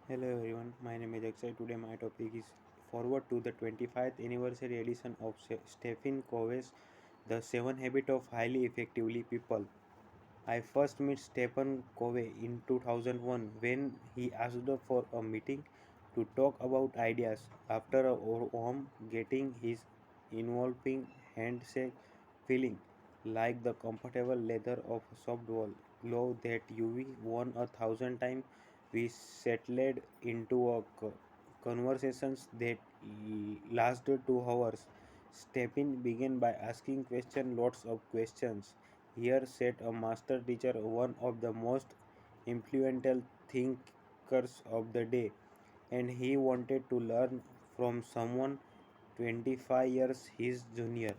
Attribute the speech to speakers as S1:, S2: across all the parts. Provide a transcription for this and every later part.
S1: Hello everyone, my name is Akshay. Today my topic is forward to the 25th anniversary edition of Stephen Covey's The 7 Habits of Highly Effectively People. I first met Stephen Covey in 2001 when he asked for a meeting to talk about ideas. After a home getting his enveloping handshake feeling like the comfortable leather of a soft wall glove that you've worn 1,000 times, we settled into a conversations that lasted 2 hours. Stephen began by asking questions, lots of questions. Here sat a master teacher, one of the most influential thinkers of the day, and he wanted to learn from someone 25 years his junior.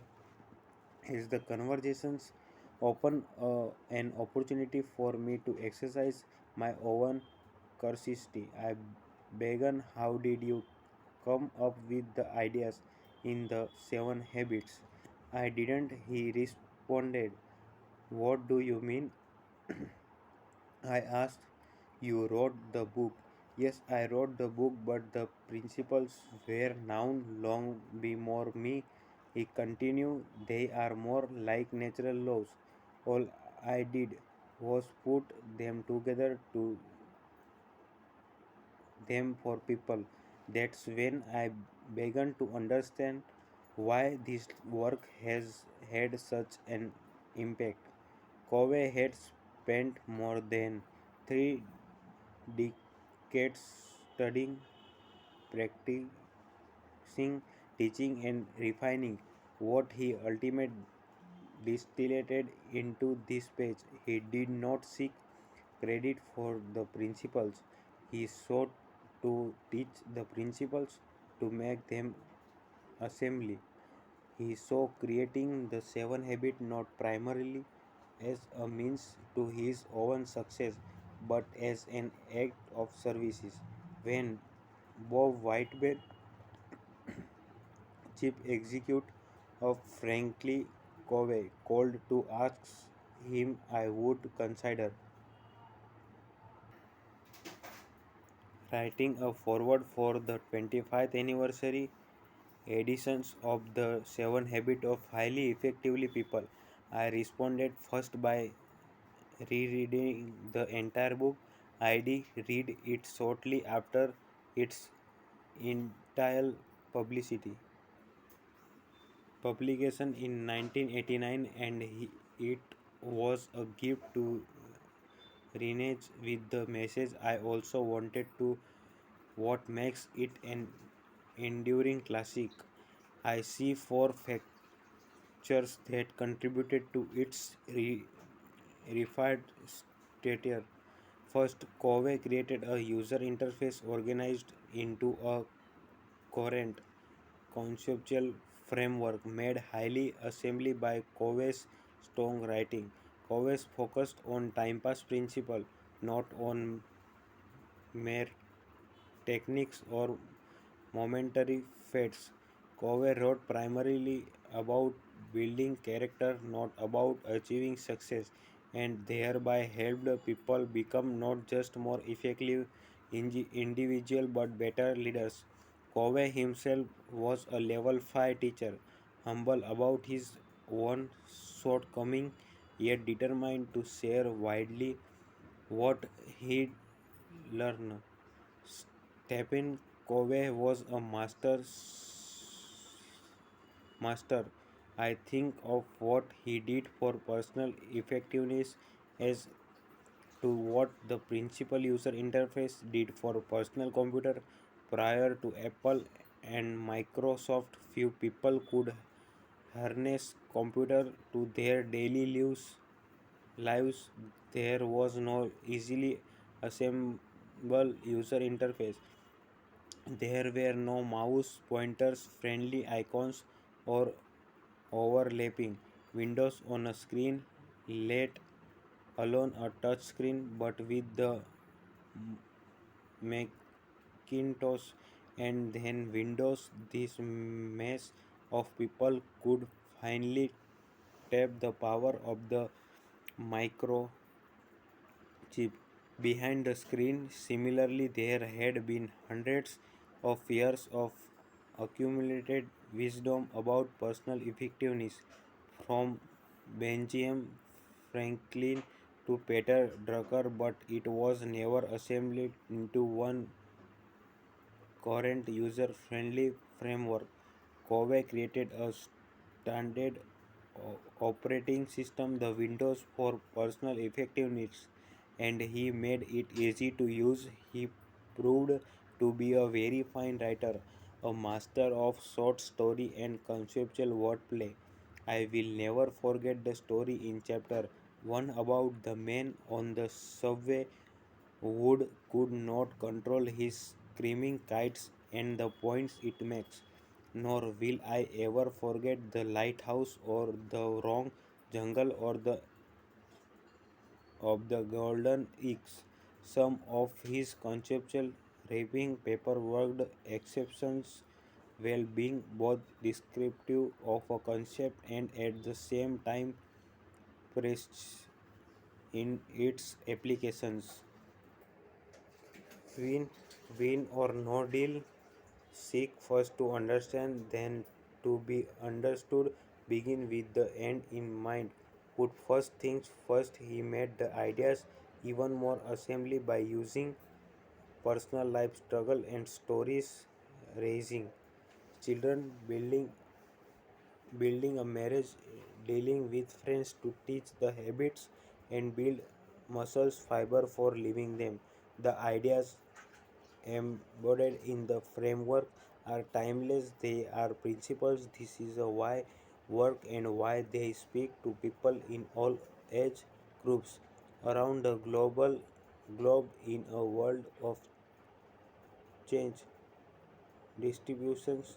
S1: As the conversations opened an opportunity for me to exercise my own curiosity, I began, how did you come up with the ideas in the 7 habits? I didn't, he responded. What do you mean? I asked. You wrote the book. Yes, I wrote the book, but the principles were now long before me. He continued, they are more like natural laws. All I did was put them together to them for people. That's when I began to understand why this work has had such an impact. Covey had spent more than 3 decades studying, practicing, teaching, and refining what he ultimately distilled into this page. He did not seek credit for the principles, he sought to teach the principles to make them assembly. He saw creating the 7 habits not primarily as a means to his own success but as an act of services. When Bob Whitehead, chief executive of Frankly Covey, called to ask him, I would consider writing a foreword for the 25th anniversary editions of the 7 Habits of Highly Effectively People. I responded first by rereading the entire book. I read it shortly after its entire publicity publication in 1989, and it was a gift to Renage with the message I also wanted to what makes it an enduring classic. I see 4 factors that contributed to its refined stature. First, Covey created a user interface organized into a coherent conceptual framework made highly assembly by Covey's strong writing. Covey focused on time pass principle, not on mere techniques or momentary fates. Covey wrote primarily about building character, not about achieving success, and thereby helped people become not just more effective individuals but better leaders. Covey himself was a level 5 teacher, humble about his own shortcoming, yet determined to share widely what he learned. Stephen Covey was a master. I think of what he did for personal effectiveness as to what the principal user interface did for personal computer. Prior to Apple and Microsoft, few people could harness computer to their daily lives. There was no easily assemble user interface. There were no mouse pointers, friendly icons, or overlapping windows on a screen, let alone a touch screen. But with the Macintosh and then Windows, this mess of people could finally tap the power of the microchip. behind the screen. Similarly, there had been hundreds of years of accumulated wisdom about personal effectiveness, from Benjamin Franklin to Peter Drucker, but it was never assembled into one current user-friendly framework. Covey created a standard operating system, the Windows for personal effectiveness, and he made it easy to use. He proved to be a very fine writer, a master of short story and conceptual wordplay. I will never forget the story in chapter 1 about the man on the subway Wood could not control his screaming kites and the points it makes. Nor will I ever forget the lighthouse or the wrong jungle or the of the golden eggs. Some of his conceptual wrapping paper worked exceptions while being both descriptive of a concept and at the same time precise in its applications. Win, win or no deal. Seek first to understand, then to be understood. Begin with the end in mind. Put first things first. He made the ideas even more assembly by using personal life struggle and stories, raising children, building a marriage, dealing with friends to teach the habits and build muscles fiber for living them. The ideas embodied in the framework are timeless. They are principles. This is a why work and why they speak to people in all age groups around the global globe in a world of change, distributions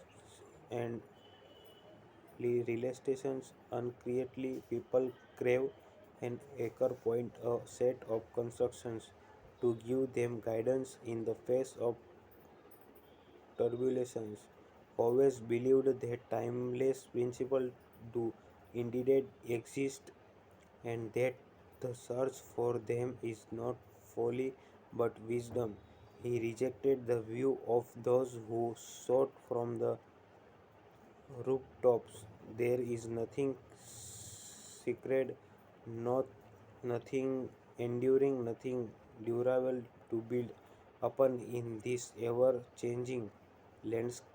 S1: and realizations. Uncreately, people crave an anchor point, a set of constructions to give them guidance in the face of turbulences. Always believed that timeless principles do indeed exist and that the search for them is not folly but wisdom. He rejected the view of those who shout from the rooftops. There is nothing sacred, not nothing enduring, nothing durable to build upon in this ever changing landscape.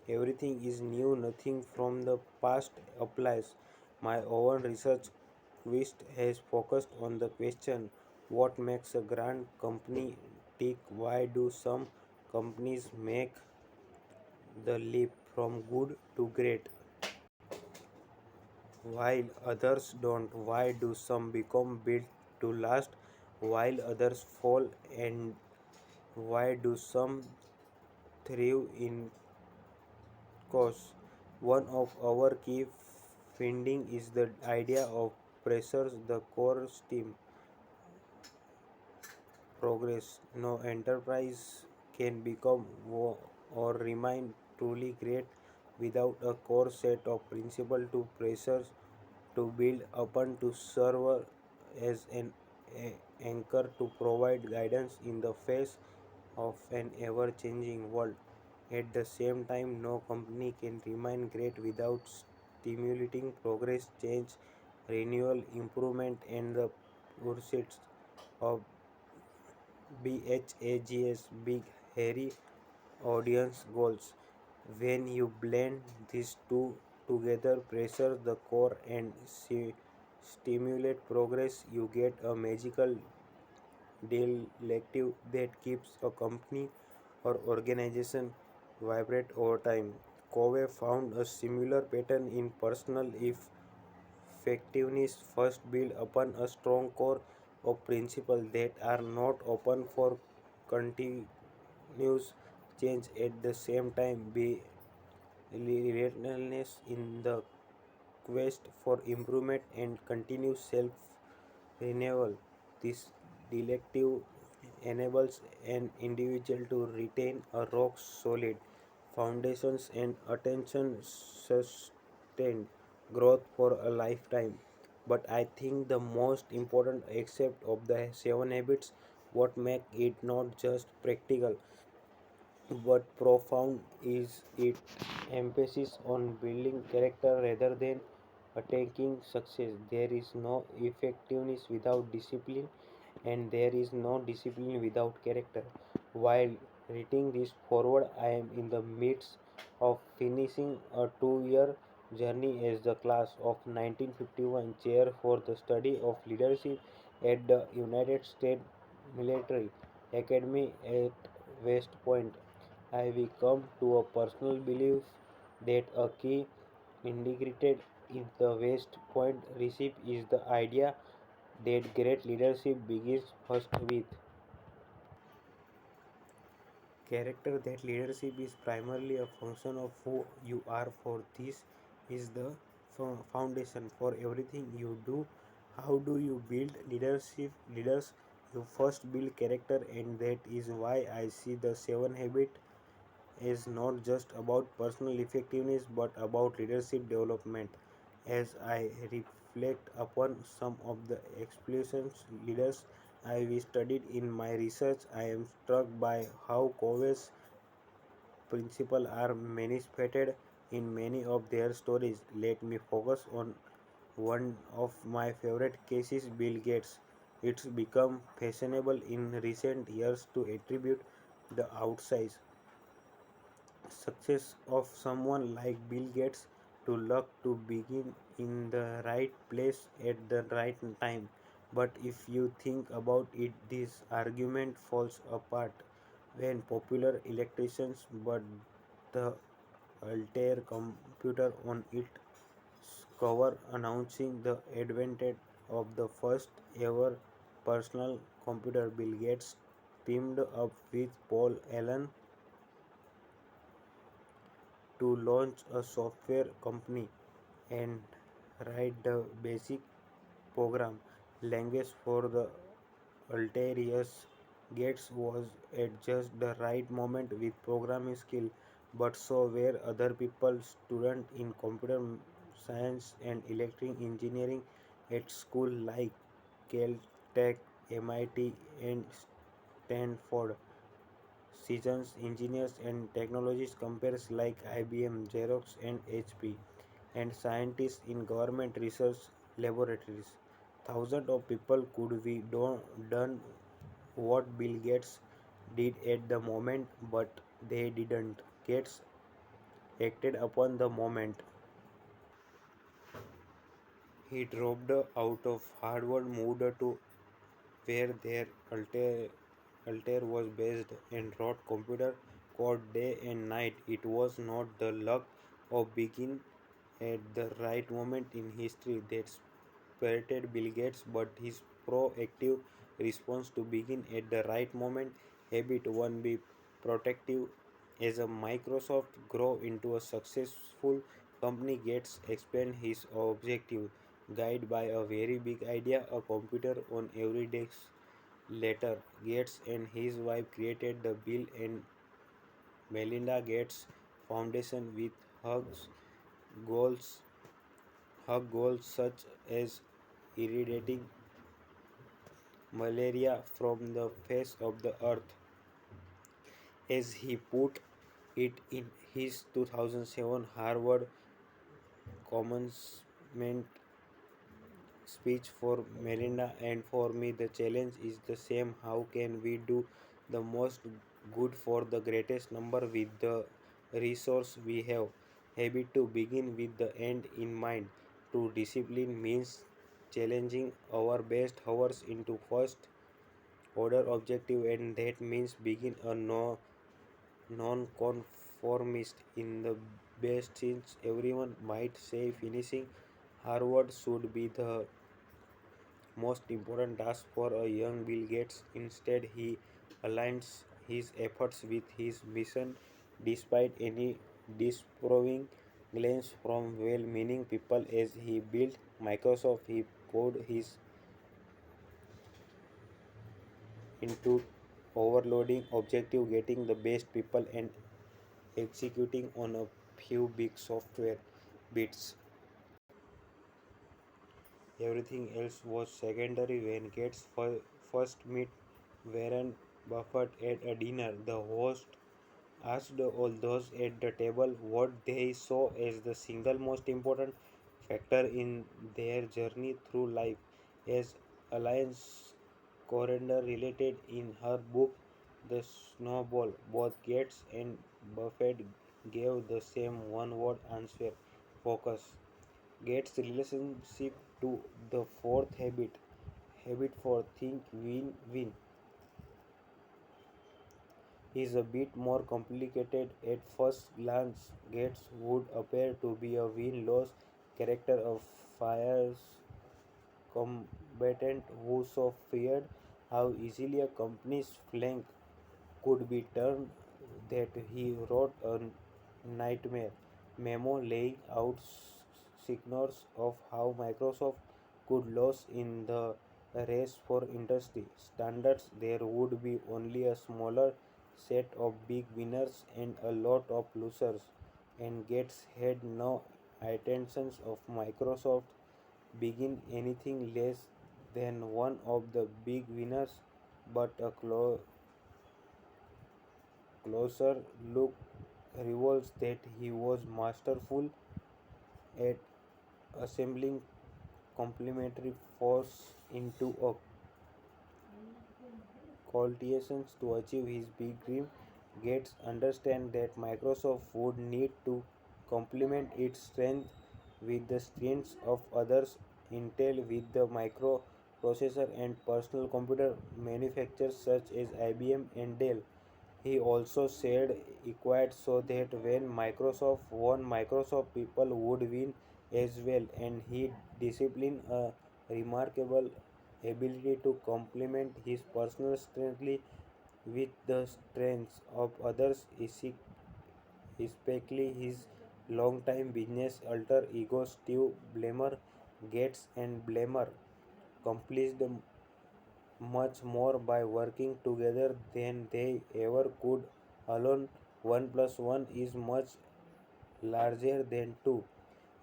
S1: Everything is new, nothing from the past applies. My own research quest has focused on the question, what makes a grand company tick? Why do some companies make the leap from good to great while others don't? Why do some become built to last while others fall? And why do some thrive in chaos? One of our key finding is the idea of pressures, the core steam progress. No enterprise can become or remain truly great without a core set of principles to pressures to build upon, to serve as an anchor, to provide guidance in the face of an ever changing world. At the same time, no company can remain great without stimulating progress, change, renewal, improvement, and the pursuits of BHAG's big, hairy audience goals. When you blend these two together, pressure the core and stimulate progress, you get a magical directive that keeps a company or organization vibrate over time. Covey found a similar pattern in personal effectiveness. First, build upon a strong core of principles that are not open for continuous change. At the same time, be relentless in the quest for improvement and continuous self renewal. This directive enables an individual to retain a rock solid foundations and attention sustained growth for a lifetime. But I think the most important aspect of the seven habits, what make it not just practical but profound, is its emphasis on building character rather than attaining success. There is no effectiveness without discipline, and there is no discipline without character. While reading this forward, I am in the midst of finishing a 2 year journey as the class of 1951 chair for the study of leadership at the United States Military Academy at West Point. I will come to a personal belief that a key integrated in the West Point recipe is the idea that great leadership begins first with character. That leadership is primarily a function of who you are, for this is the foundation for everything you do. How do you build leaders? You first build character, and that is why I see the seven habits is not just about personal effectiveness but about leadership development. As I reflect upon some of the explosions leaders I have studied in my research, I am struck by how Covey's principles are manifested in many of their stories. Let me focus on one of my favorite cases, Bill Gates. It's become fashionable in recent years to attribute the outsize success of someone like Bill Gates to luck, to begin in the right place at the right time. But if you think about it, this argument falls apart when popular electricians but the Altair computer on its cover announcing the advent of the first ever personal computer. Bill Gates teamed up with Paul Allen to launch a software company and write the basic program language for the Altair's. Gates was at just the right moment with programming skill, but so were other people, students in computer science and electrical engineering at school like Caltech, MIT, and Stanford. Seasoned engineers and technologists companies like IBM, Xerox, and HP, and scientists in government research laboratories. Thousands of people could be done what Bill Gates did at the moment, but they didn't. Gates acted upon the moment. He dropped out of Harvard, moved to where their Altair was based, and wrote computer code day and night. It was not the luck of being at the right moment in history that spirited Bill Gates, but his proactive response to begin at the right moment. Habit 1, be protective. As a Microsoft grow into a successful company, Gates expand his objective, guided by a very big idea, a computer on every desk. Later, Gates and his wife created the Bill and Melinda Gates Foundation with hugs goals hug goals such as eradicating malaria from the face of the earth. As he put it in his 2007 Harvard commencement speech, for Melinda and for me, the challenge is the same. How can we do the most good for the greatest number with the resource we have? Habit to begin with the end in mind. To discipline means challenging our best hours into first order objective, and that means begin a non-conformist in the best sense. Everyone might say finishing Harvard should be the most important task for a young Bill Gates. Instead, he aligns his efforts with his mission despite any disapproving glance from well meaning people. As he built Microsoft, he poured his into overloading objective, getting the best people, and executing on a few big software bits. Everything else was secondary. When Gates first met Warren Buffett at a dinner, the host asked all those at the table what they saw as the single most important factor in their journey through life. As Alliance Coriander related in her book The Snowball, both Gates and Buffett gave the same one word answer: focus. Gates' relationship to the fourth habit for think win win, is a bit more complicated. At first glance. Gates would appear to be a win-loss character, a fierce combatant who so feared how easily a company's flank could be turned that he wrote a nightmare memo laying out signals of how Microsoft could lose in the race for industry standards. There would be only a smaller set of big winners and a lot of losers, and Gates had no intentions of Microsoft begin anything less than one of the big winners, but a closer look reveals that he was masterful at assembling complementary force into a coalitions to achieve his big dream. Gates understand that Microsoft would need to complement its strength with the strengths of others, Intel with the microprocessor and personal computer manufacturers such as IBM and Dell. He also said equate so that when Microsoft won, Microsoft people would win as well, and he disciplined a remarkable ability to complement his personal strength with the strengths of others, especially his longtime business alter ego Steve Ballmer. Gates and Ballmer accomplished much more by working together than they ever could alone. 1 plus 1 is much larger than 2.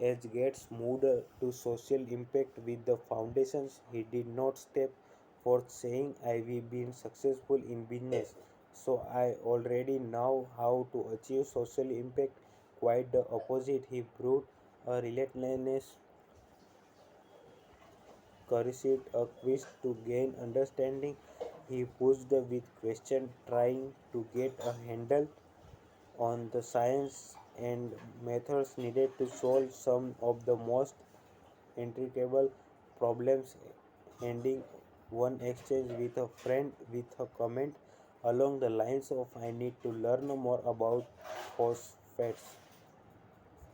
S1: As Gates moved to social impact with the foundations, he did not step forth saying, I've been successful in business, so I already know how to achieve social impact. Quite the opposite, he proved a relentless pursuit, a quest to gain understanding. He pushed with questions, trying to get a handle on the science and methods needed to solve some of the most intricate problems, ending one exchange with a friend with a comment along the lines of I need to learn more about phosphates.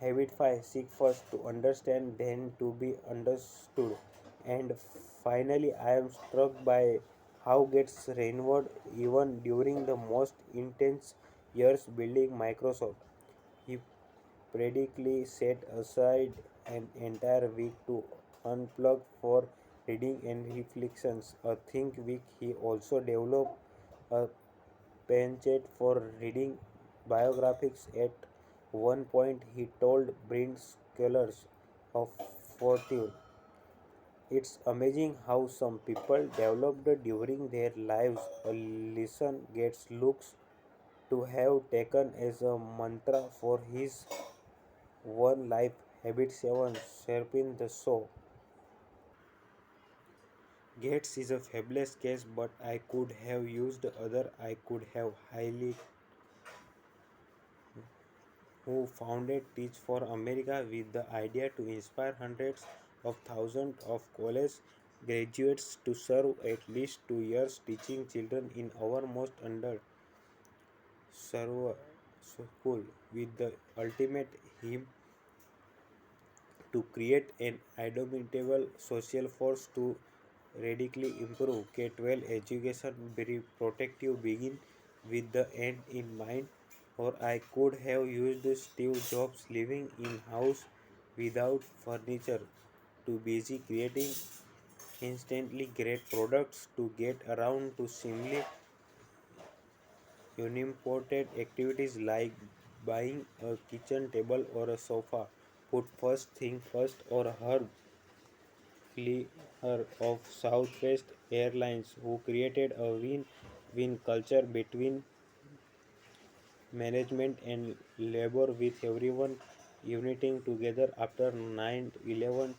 S1: Habit 5: seek first to understand, then to be understood. And finally, I am struck by how gets reinward even during the most intense years building Microsoft. He practically set aside an entire week to unplug for reading and reflections. A think week he also developed a penchant for reading biographies. At one point he told Brent scholars of fortune, it's amazing how some people developed during their lives a lesson gets looks to have taken as a mantra for his one life. Habit 7: sharpen the saw. Gates is a fabulous case, but I could have used other. I could have highly who founded Teach for America with the idea to inspire hundreds of thousands of college graduates to serve at least 2 years teaching children in our most under served school, with the ultimate aim to create an indomitable social force to radically improve K-12 education. Very protective begin with the end in mind, or I could have used Steve Jobs living in house without furniture to busy creating instantly great products to get around to simply unimportant activities like buying a kitchen table or a sofa. Put first thing first, or herb ex-employer of Southwest Airlines who created a win-win culture between management and labor with everyone uniting together after 9/11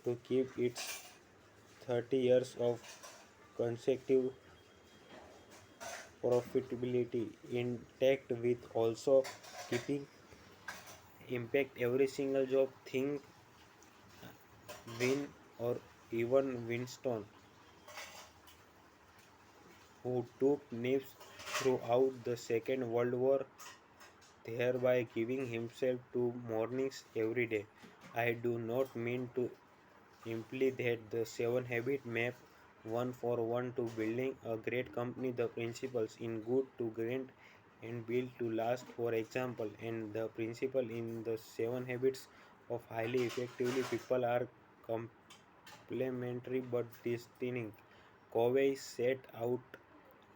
S1: to keep its 30 years of consecutive profitability intact with also keeping impact every single job think win or even Winston who took naps throughout the Second World War thereby giving himself to mornings every day. I do not mean to imply that the seven habit map one for one to building a great company the principles in good to great and build to last for example and the principle in the seven habits of highly effectively people are complementary but distinct. Covey set out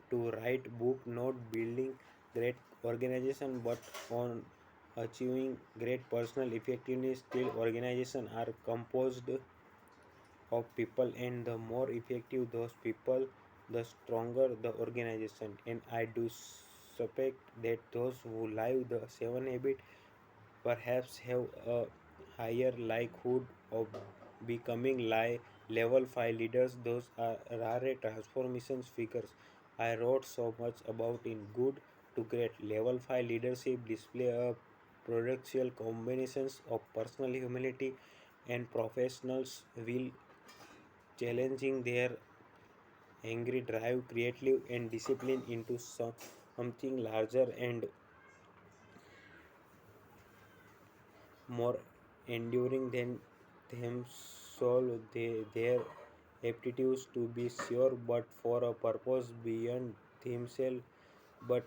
S1: to write book not building great organization but on achieving great personal effectiveness still organization are composed of people and the more effective those people the stronger the organization and I do suspect that those who live the seven habit perhaps have a higher likelihood of becoming level 5 leaders. Those are rare transformations figures I wrote so much about in good to great. Level 5 leadership display a paradoxical combinations of personal humility and professionals will challenging their angry drive creative and discipline into something larger and more enduring than themselves, their aptitudes to be sure, but for a purpose beyond themselves, but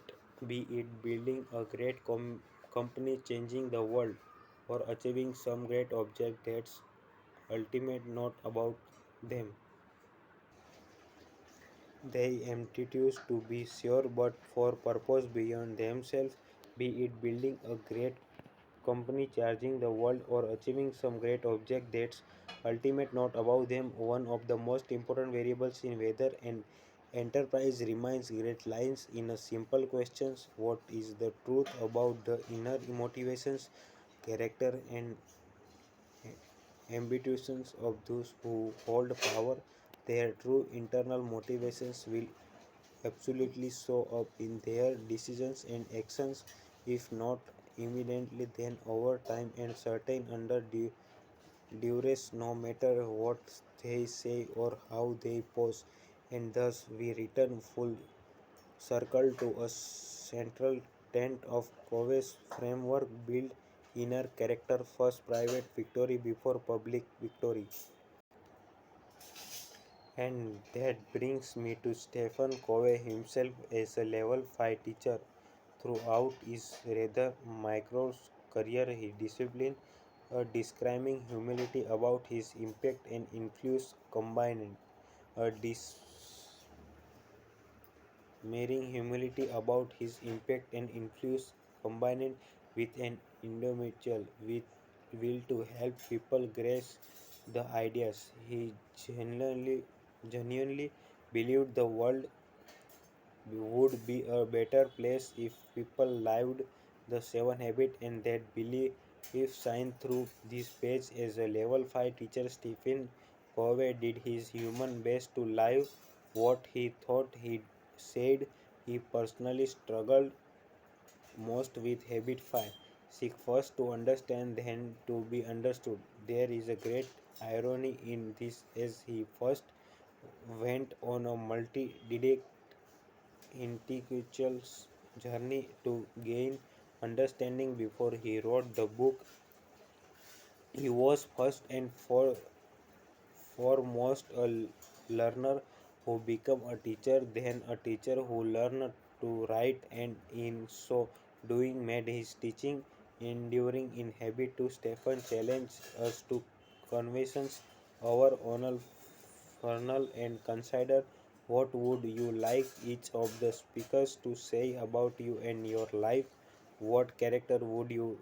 S1: be it building a great company, changing the world, or achieving some great object that's ultimate not about them. They aptitudes to be sure, but for purpose beyond themselves, be it building a great company charging the world or achieving some great object that's ultimate not about them one of the most important variables in whether an enterprise remains great lines in a simple questions what is the truth about the inner motivations character and ambitions of those who hold power their true internal motivations will absolutely show up in their decisions and actions, if not immediately, then over time and certain under duress, no matter what they say or how they pose. And thus we return full circle to a central tenet of Covey's framework build inner character first private victory before public victory. And that brings me to Stephen Covey himself as a level 5 teacher. Throughout his rather micro career, he disciplined describing humility about his impact and influence combined a dismaying humility about his impact and influence combined with an individual with will to help people grasp the ideas. He genuinely believed the world would be a better place if people lived the seven habits and that belief if signed through this page as a level 5 teacher Stephen Covey did his human best to live what he thought he said he personally struggled most with habit 5 seek first to understand then to be understood there is a great irony in this as he first went on a multi-decade intellectual journey to gain understanding before he wrote the book. He was first and foremost a learner who became a teacher, then a teacher who learned to write, and in so doing made his teaching enduring in habit to Stephen challenge us to conversations our own funnel and consider what would you like each of the speakers to say about you and your life? What character would you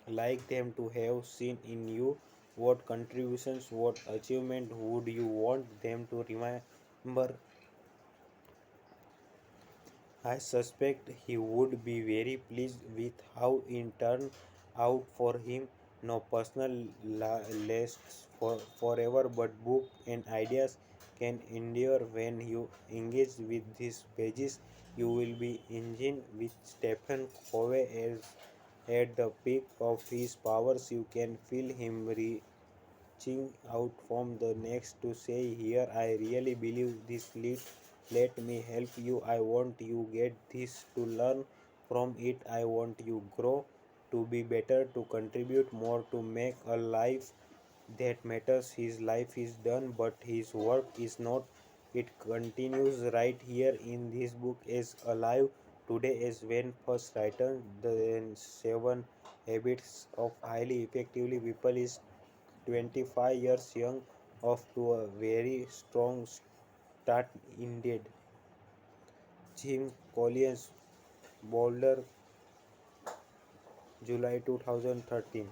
S1: like them to have seen in you? what contributions, what achievement would you want them to remember? I suspect he would be very pleased with how it turned out for him. No personal lists forever, but book and ideas can endure when you engage with these pages. You will be engaged with Stephen Covey as at the peak of his powers. You can feel him reaching out from the next to say, here, I really believe this lead. Let me help you. I want you get this to learn from it. I want you grow to be better, to contribute more, to make a life that matters. His life is done, but his work is not. It continues right here in this book as alive today as when first written. The 7 habits of highly effectively people is 25 years young, off to a very strong start indeed. Jim Collins, Boulder, July 2013.